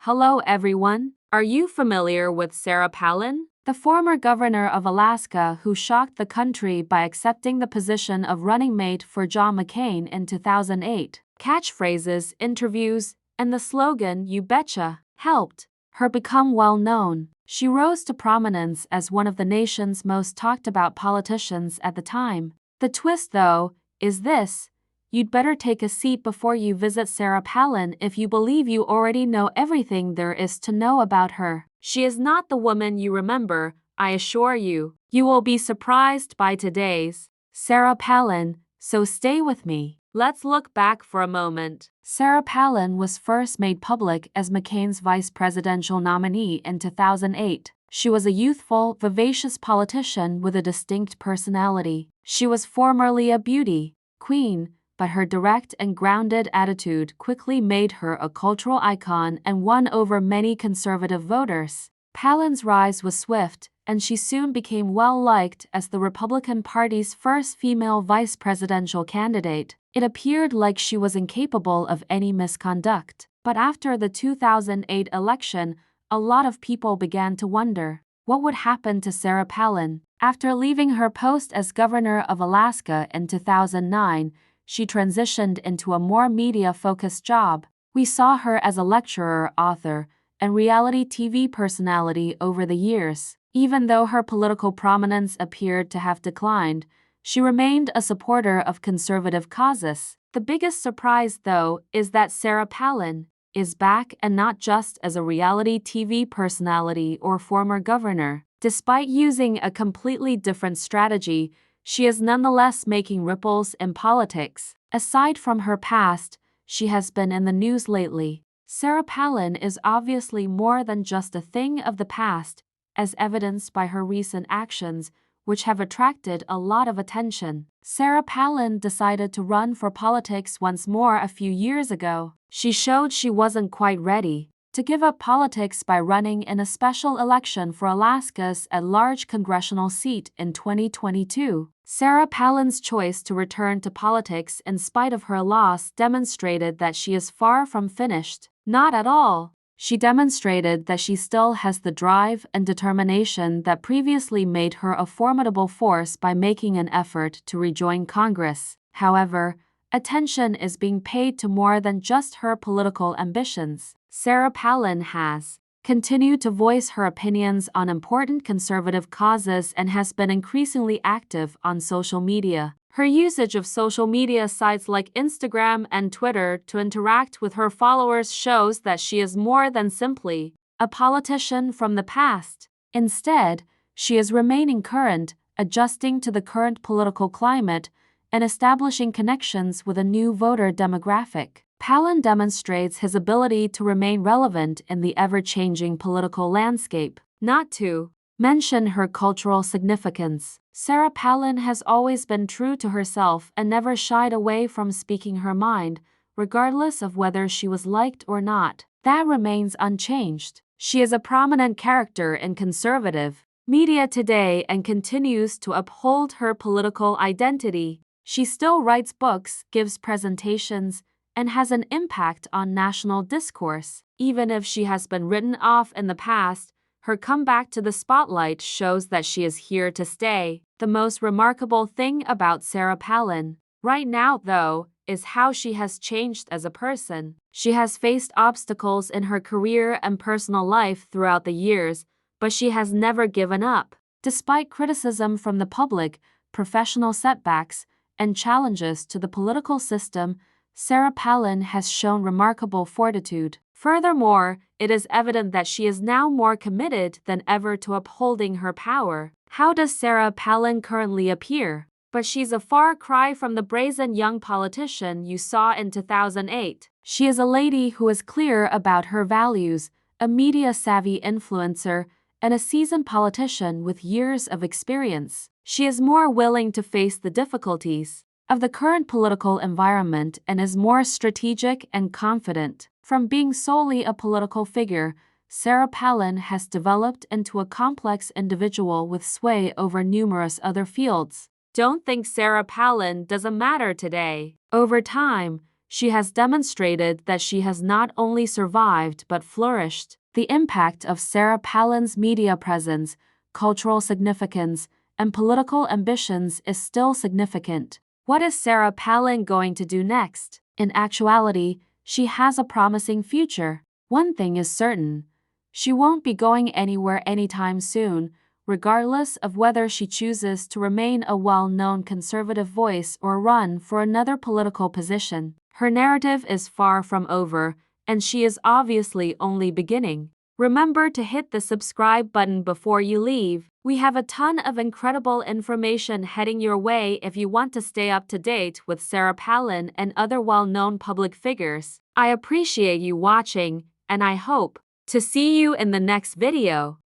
Hello everyone. Are you familiar with Sarah Palin, the former governor of Alaska who shocked the country by accepting the position of running mate for John McCain in 2008? Catchphrases, interviews, and the slogan "You Betcha" helped her become well known. She rose to prominence as one of the nation's most talked about politicians at the time. The twist, though, is this: you'd better take a seat before you visit Sarah Palin if you believe you already know everything there is to know about her. She is not the woman you remember, I assure you. You will be surprised by today's Sarah Palin, so stay with me. Let's look back for a moment. Sarah Palin was first made public as McCain's vice presidential nominee in 2008. She was a youthful, vivacious politician with a distinct personality. She was formerly a beauty queen, but her direct and grounded attitude quickly made her a cultural icon and won over many conservative voters. Palin's rise was swift, and she soon became well-liked as the Republican Party's first female vice presidential candidate. It appeared like she was incapable of any misconduct. But after the 2008 election, a lot of people began to wonder what would happen to Sarah Palin. After leaving her post as governor of Alaska in 2009, she transitioned into a more media-focused job. We saw her as a lecturer, author, and reality TV personality over the years. Even though her political prominence appeared to have declined, she remained a supporter of conservative causes. The biggest surprise, though, is that Sarah Palin is back, and not just as a reality TV personality or former governor. Despite using a completely different strategy, she is nonetheless making ripples in politics. Aside from her past, she has been in the news lately. Sarah Palin is obviously more than just a thing of the past, as evidenced by her recent actions, which have attracted a lot of attention. Sarah Palin decided to run for politics once more a few years ago. She showed she wasn't quite ready to give up politics by running in a special election for Alaska's at-large congressional seat in 2022. Sarah Palin's choice to return to politics in spite of her loss demonstrated that she is far from finished. Not at all. She demonstrated that she still has the drive and determination that previously made her a formidable force by making an effort to rejoin Congress. However, attention is being paid to more than just her political ambitions. Sarah Palin has continued to voice her opinions on important conservative causes and has been increasingly active on social media. Her usage of social media sites like Instagram and Twitter to interact with her followers shows that she is more than simply a politician from the past. Instead, she is remaining current, adjusting to the current political climate, and establishing connections with a new voter demographic. Palin demonstrates his ability to remain relevant in the ever-changing political landscape. Not to mention her cultural significance, Sarah Palin has always been true to herself and never shied away from speaking her mind, regardless of whether she was liked or not. That remains unchanged. She is a prominent character in conservative media today and continues to uphold her political identity. She still writes books, gives presentations, and has an impact on national discourse. Even if she has been written off in the past, her comeback to the spotlight shows that she is here to stay. The most remarkable thing about Sarah Palin right now, though, is how she has changed as a person. She has faced obstacles in her career and personal life throughout the years, but she has never given up. Despite criticism from the public, professional setbacks, and challenges to the political system, Sarah Palin has shown remarkable fortitude. Furthermore, it is evident that she is now more committed than ever to upholding her power. How does Sarah Palin currently appear? But she's a far cry from the brazen young politician you saw in 2008. She is a lady who is clear about her values, a media-savvy influencer, and a seasoned politician with years of experience. She is more willing to face the difficulties of the current political environment and is more strategic and confident. From being solely a political figure, Sarah Palin has developed into a complex individual with sway over numerous other fields. Don't think Sarah Palin doesn't matter today. Over time, she has demonstrated that she has not only survived but flourished. The impact of Sarah Palin's media presence, cultural significance, and political ambitions is still significant. What is Sarah Palin going to do next? In actuality, she has a promising future. One thing is certain: she won't be going anywhere anytime soon, regardless of whether she chooses to remain a well-known conservative voice or run for another political position. Her narrative is far from over, and she is obviously only beginning. Remember to hit the subscribe button before you leave. We have a ton of incredible information heading your way if you want to stay up to date with Sarah Palin and other well-known public figures. I appreciate you watching, and I hope to see you in the next video.